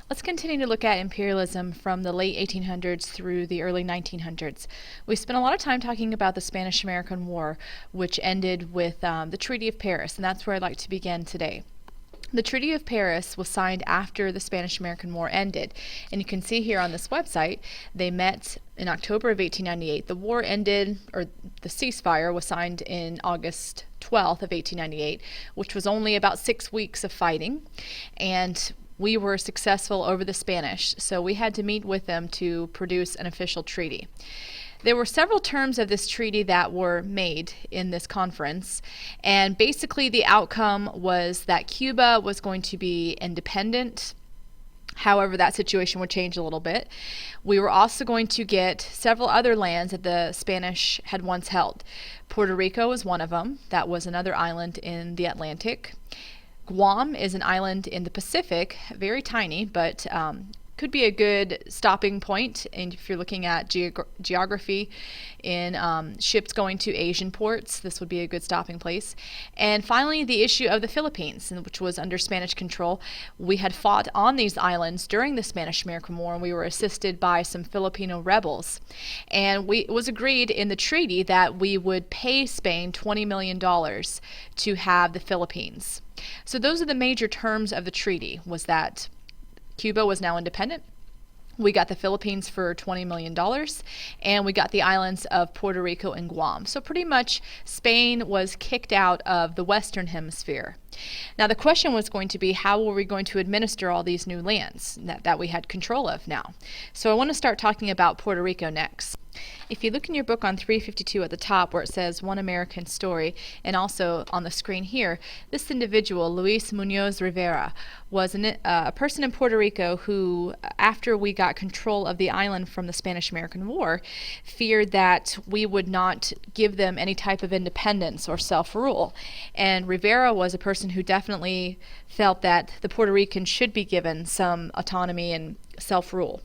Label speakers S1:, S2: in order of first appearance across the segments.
S1: Let's continue to look at imperialism from the late 1800s through the early 1900s. We spent a lot of time talking about the Spanish-American War, which ended with the Treaty of Paris, and that's where I'd like to begin today. The Treaty of Paris was signed after the Spanish-American War ended, and you can see here on this website they met in October of 1898. The war ended, or the ceasefire was signed in August 12th of 1898, which was only about 6 weeks of fighting, and we were successful over the Spanish, so we had to meet with them to produce an official treaty. There were several terms of this treaty that were made in this conference, and basically the outcome was that Cuba was going to be independent. However, that situation would change a little bit. We were also going to get several other lands that the Spanish had once held. Puerto Rico was one of them. That was another island in the Atlantic. Guam is an island in the Pacific, very tiny, but could be a good stopping point. And if you're looking at geography in ships going to Asian ports, this would be a good stopping place. And finally, the issue of the Philippines, which was under Spanish control. We had fought on these islands during the Spanish-American War, and we were assisted by some Filipino rebels. And it was agreed in the treaty that we would pay Spain $20 million to have the Philippines. So those are the major terms of the treaty, was that Cuba was now independent. We got the Philippines for $20 million, and we got the islands of Puerto Rico and Guam. So pretty much Spain was kicked out of the Western Hemisphere. Now the question was going to be, how were we going to administer all these new lands that we had control of now? So I want to start talking about Puerto Rico next. If you look in your book on 352 at the top where it says One American Story, and also on the screen here, this individual, Luis Munoz Rivera, was a person in Puerto Rico who, after we got control of the island from the Spanish-American War, feared that we would not give them any type of independence or self-rule. And Rivera was a person who definitely felt that the Puerto Ricans should be given some autonomy and self-rule.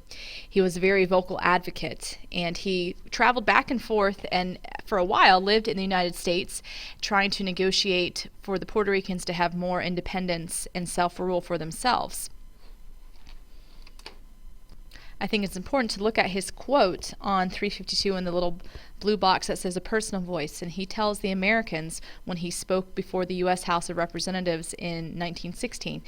S1: He was a very vocal advocate, and he traveled back and forth and for a while lived in the United States trying to negotiate for the Puerto Ricans to have more independence and self-rule for themselves. I think it's important to look at his quote on 352 in the little blue box that says a personal voice, and he tells the Americans when he spoke before the U.S. House of Representatives in 1916,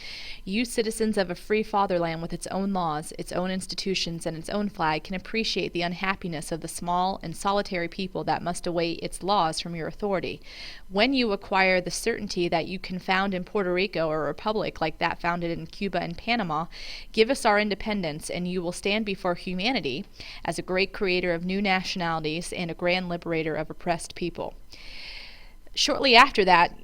S1: "You citizens of a free fatherland with its own laws, its own institutions, and its own flag can appreciate the unhappiness of the small and solitary people that must await its laws from your authority. When you acquire the certainty that you can found in Puerto Rico a republic like that founded in Cuba and Panama, give us our independence, and you will stand before humanity as a great creator of new nationalities and a grand liberator of oppressed people." Shortly after that,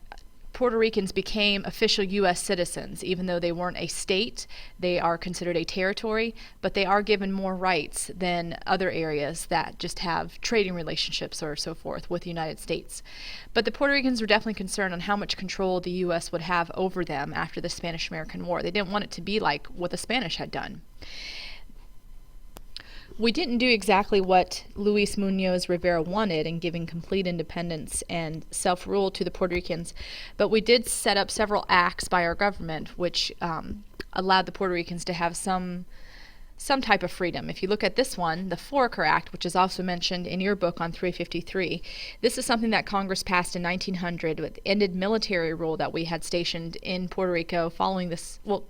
S1: Puerto Ricans became official U.S. citizens. Even though they weren't a state, they are considered a territory, but they are given more rights than other areas that just have trading relationships or so forth with the United States. But the Puerto Ricans were definitely concerned on how much control the U.S. would have over them after the Spanish-American War. They didn't want it to be like what the Spanish had done. We didn't do exactly what Luis Munoz Rivera wanted in giving complete independence and self-rule to the Puerto Ricans, but we did set up several acts by our government which allowed the Puerto Ricans to have some type of freedom. If you look at this one, the Foraker Act, which is also mentioned in your book on 353, this is something that Congress passed in 1900 with ended military rule that we had stationed in Puerto Rico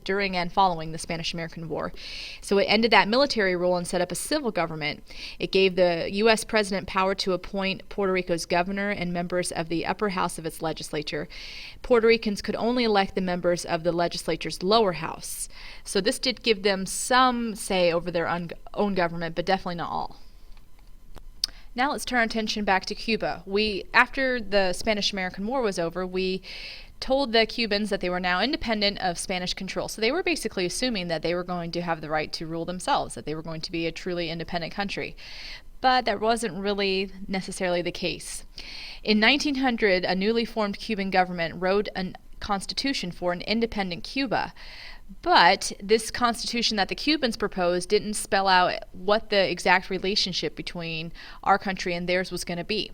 S1: during and following the Spanish-American War. So it ended that military rule and set up a civil government. It gave the U.S. president power to appoint Puerto Rico's governor and members of the upper house of its legislature. Puerto Ricans could only elect the members of the legislature's lower house. So this did give them some say over their own government, but definitely not all. Now let's turn our attention back to Cuba. After the Spanish-American War was over, we told the Cubans that they were now independent of Spanish control. So they were basically assuming that they were going to have the right to rule themselves, that they were going to be a truly independent country. But that wasn't really necessarily the case. In 1900, a newly formed Cuban government wrote a constitution for an independent Cuba. But this constitution that the Cubans proposed didn't spell out what the exact relationship between our country and theirs was going to be.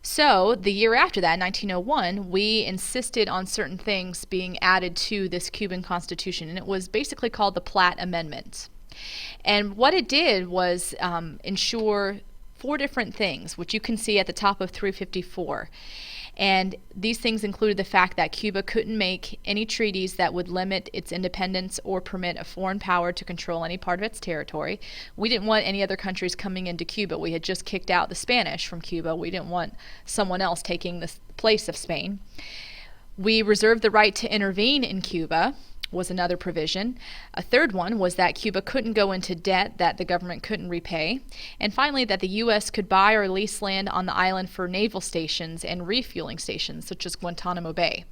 S1: So the year after that, 1901, we insisted on certain things being added to this Cuban Constitution, and it was basically called the Platt Amendment. And what it did was ensure four different things, which you can see at the top of 354. And these things included the fact that Cuba couldn't make any treaties that would limit its independence or permit a foreign power to control any part of its territory. We didn't want any other countries coming into Cuba. We had just kicked out the Spanish from Cuba. We didn't want someone else taking the place of Spain. We reserved the right to intervene in Cuba, was another provision. A third one was that Cuba couldn't go into debt that the government couldn't repay. And finally, that the U.S. could buy or lease land on the island for naval stations and refueling stations, such as Guantanamo Bay.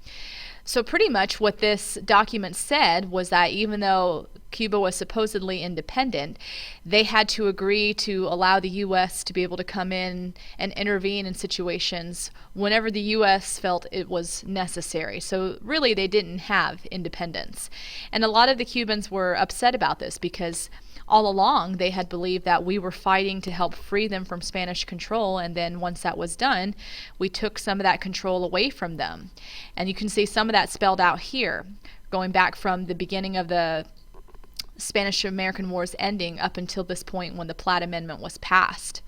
S1: So pretty much what this document said was that even though Cuba was supposedly independent, they had to agree to allow the U.S. to be able to come in and intervene in situations whenever the U.S. felt it was necessary. So really they didn't have independence. And a lot of the Cubans were upset about this because all along they had believed that we were fighting to help free them from Spanish control, and then once that was done, we took some of that control away from them. And you can see some of that spelled out here, going back from the beginning of the Spanish-American Wars ending up until this point when the Platt Amendment was passed.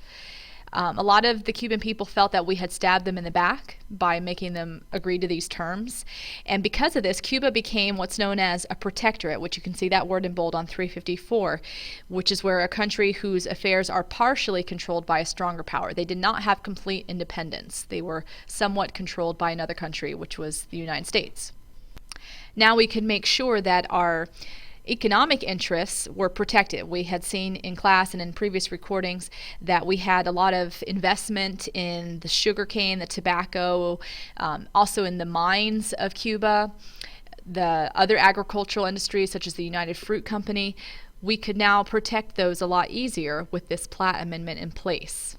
S1: A lot of the Cuban people felt that we had stabbed them in the back by making them agree to these terms. And because of this, Cuba became what's known as a protectorate, which you can see that word in bold on 354, which is where a country whose affairs are partially controlled by a stronger power. They did not have complete independence. They were somewhat controlled by another country, which was the United States. Now we could make sure that our economic interests were protected. We had seen in class and in previous recordings that we had a lot of investment in the sugarcane, the tobacco, also in the mines of Cuba, the other agricultural industries such as the United Fruit Company. We could now protect those a lot easier with this Platt Amendment in place.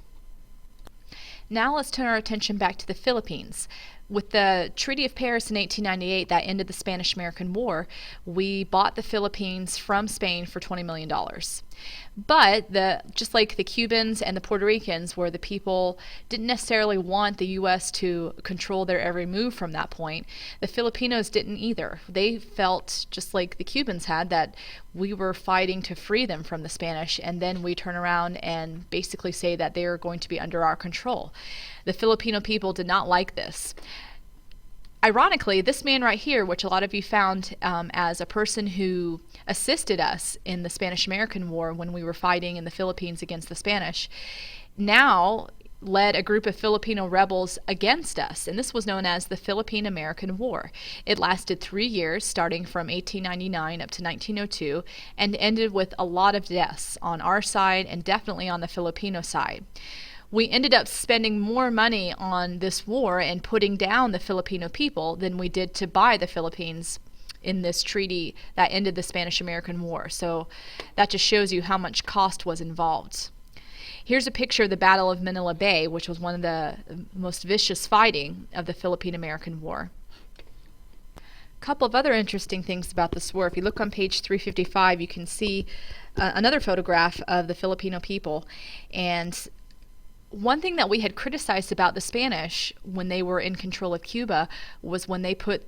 S1: Now let's turn our attention back to the Philippines. With the Treaty of Paris in 1898 that ended the Spanish-American War, we bought the Philippines from Spain for $20 million. But just like the Cubans and the Puerto Ricans, where the people didn't necessarily want the U.S. to control their every move from that point, the Filipinos didn't either. They felt, just like the Cubans had, that we were fighting to free them from the Spanish, and then we turn around and basically say that they are going to be under our control. The Filipino people did not like this. Ironically, this man right here, which a lot of you found as a person who assisted us in the Spanish-American War when we were fighting in the Philippines against the Spanish, now led a group of Filipino rebels against us, and this was known as the Philippine-American War. It lasted 3 years, starting from 1899 up to 1902, and ended with a lot of deaths on our side and definitely on the Filipino side. We ended up spending more money on this war and putting down the Filipino people than we did to buy the Philippines in this treaty that ended the Spanish-American War. So that just shows you how much cost was involved. Here's a picture of the Battle of Manila Bay, which was one of the most vicious fighting of the Philippine-American War. A couple of other interesting things about this war. If you look on page 355, you can see another photograph of the Filipino people. And one thing that we had criticized about the Spanish when they were in control of Cuba was when they put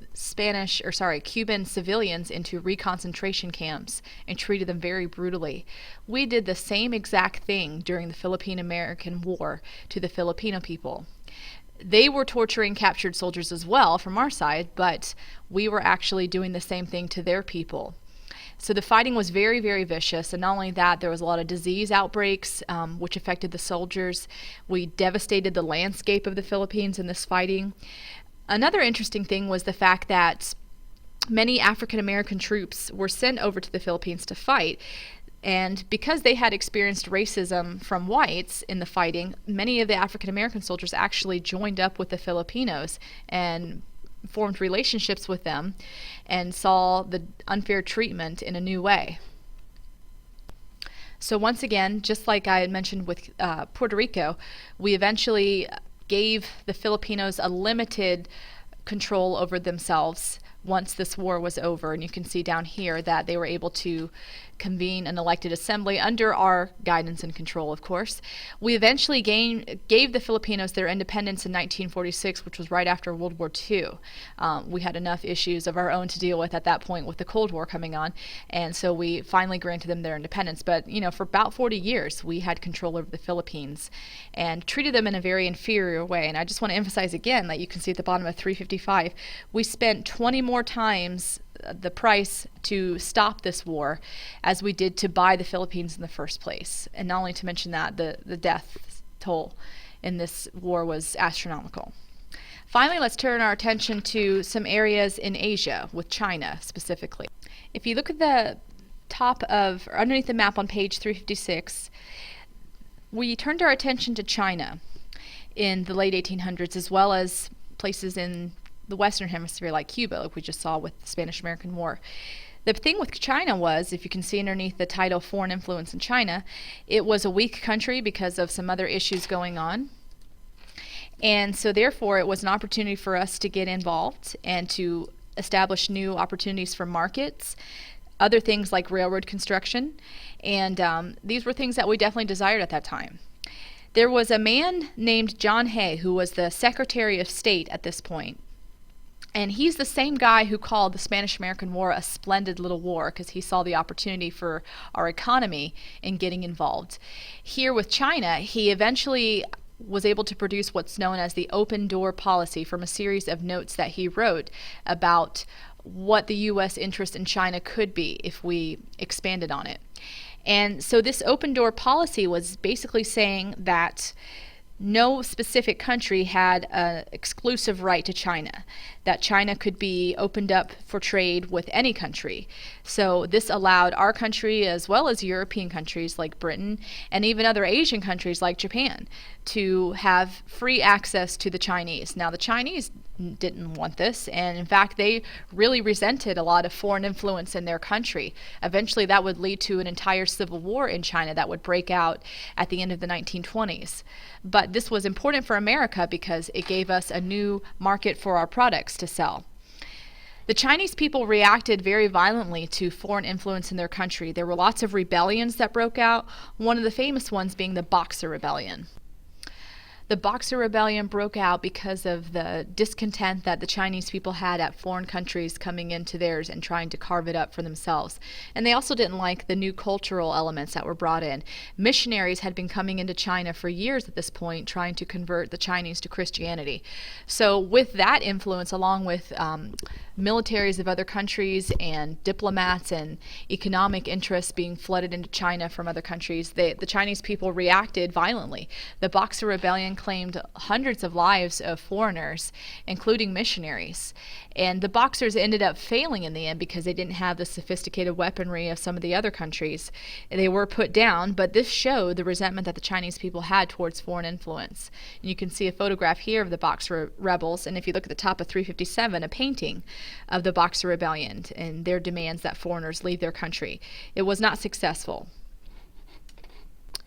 S1: Cuban civilians into reconcentration camps and treated them very brutally. We did the same exact thing during the Philippine-American War to the Filipino people. They were torturing captured soldiers as well from our side, but we were actually doing the same thing to their people. So the fighting was very, very vicious, and not only that, there was a lot of disease outbreaks which affected the soldiers. We devastated the landscape of the Philippines in this fighting. Another interesting thing was the fact that many African American troops were sent over to the Philippines to fight, and because they had experienced racism from whites in the fighting, many of the African American soldiers actually joined up with the Filipinos and formed relationships with them and saw the unfair treatment in a new way. So once again, just like I had mentioned with Puerto Rico, we eventually gave the Filipinos a limited control over themselves once this war was over. And you can see down here that they were able to convene an elected assembly under our guidance and control, of course. We eventually gave the Filipinos their independence in 1946, which was right after World War II. We had enough issues of our own to deal with at that point with the Cold War coming on, and so we finally granted them their independence. But, you know, for about 40 years, we had control over the Philippines and treated them in a very inferior way. And I just want to emphasize again that you can see at the bottom of 355, we spent 20 more times the price to stop this war as we did to buy the Philippines in the first place. And not only to mention that, the death toll in this war was astronomical. Finally, let's turn our attention to some areas in Asia, with China specifically. If you look at the top of, or underneath the map on page 356, we turned our attention to China in the late 1800s, as well as places in the Western Hemisphere like Cuba, like we just saw with the Spanish-American War. The thing with China was, if you can see underneath the title Foreign Influence in China, it was a weak country because of some other issues going on. And so therefore it was an opportunity for us to get involved and to establish new opportunities for markets, other things like railroad construction, and these were things that we definitely desired at that time. There was a man named John Hay who was the Secretary of State at this point. And he's the same guy who called the Spanish-American War a splendid little war because he saw the opportunity for our economy in getting involved. Here with China, he eventually was able to produce what's known as the open door policy from a series of notes that he wrote about what the U.S. interest in China could be if we expanded on it. And so this open door policy was basically saying that no specific country had an exclusive right to China, that China could be opened up for trade with any country. So this allowed our country, as well as European countries like Britain, and even other Asian countries like Japan, to have free access to the Chinese. Now, the Chinese didn't want this, and in fact, they really resented a lot of foreign influence in their country. Eventually, that would lead to an entire civil war in China that would break out at the end of the 1920s. But this was important for America because it gave us a new market for our products to sell. The Chinese people reacted very violently to foreign influence in their country. There were lots of rebellions that broke out, one of the famous ones being the Boxer Rebellion. The Boxer Rebellion broke out because of the discontent that the Chinese people had at foreign countries coming into theirs and trying to carve it up for themselves. And they also didn't like the new cultural elements that were brought in. Missionaries had been coming into China for years at this point, trying to convert the Chinese to Christianity. So with that influence, along with militaries of other countries and diplomats and economic interests being flooded into China from other countries, the Chinese people reacted violently. The Boxer Rebellion claimed hundreds of lives of foreigners, including missionaries. And the Boxers ended up failing in the end because they didn't have the sophisticated weaponry of some of the other countries. They were put down, but this showed the resentment that the Chinese people had towards foreign influence. And you can see a photograph here of the Boxer rebels, and if you look at the top of 357, a painting of the Boxer Rebellion and their demands that foreigners leave their country. It was not successful.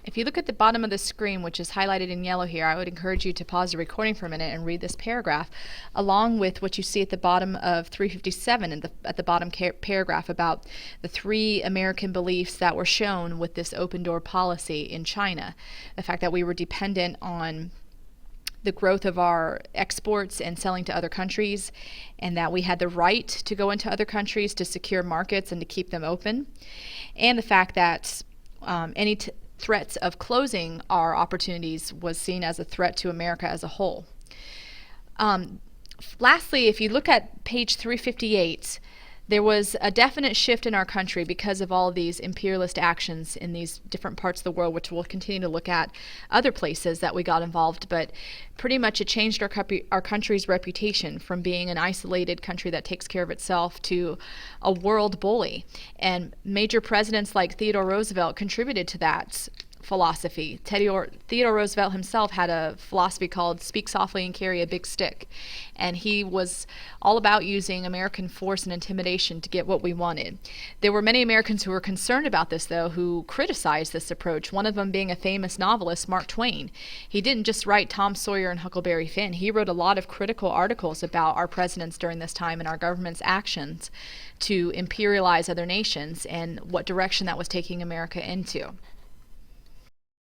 S1: If you look at the bottom of the screen, which is highlighted in yellow here, I would encourage you to pause the recording for a minute and read this paragraph, along with what you see at the bottom of 357 and at the bottom paragraph about the 3 American beliefs that were shown with this open door policy in China. The fact that we were dependent on the growth of our exports and selling to other countries, and that we had the right to go into other countries to secure markets and to keep them open, and the fact that any threats of closing our opportunities was seen as a threat to America as a whole. Lastly, if you look at page 358, there was a definite shift in our country because of all of these imperialist actions in these different parts of the world, which we'll continue to look at other places that we got involved. But pretty much it changed our country's reputation from being an isolated country that takes care of itself to a world bully. And major presidents like Theodore Roosevelt contributed to that. philosophy. Theodore Roosevelt himself had a philosophy called speak softly and carry a big stick. And he was all about using American force and intimidation to get what we wanted. There were many Americans who were concerned about this, though, who criticized this approach, one of them being a famous novelist, Mark Twain. He didn't just write Tom Sawyer and Huckleberry Finn. He wrote a lot of critical articles about our presidents during this time and our government's actions to imperialize other nations and what direction that was taking America into.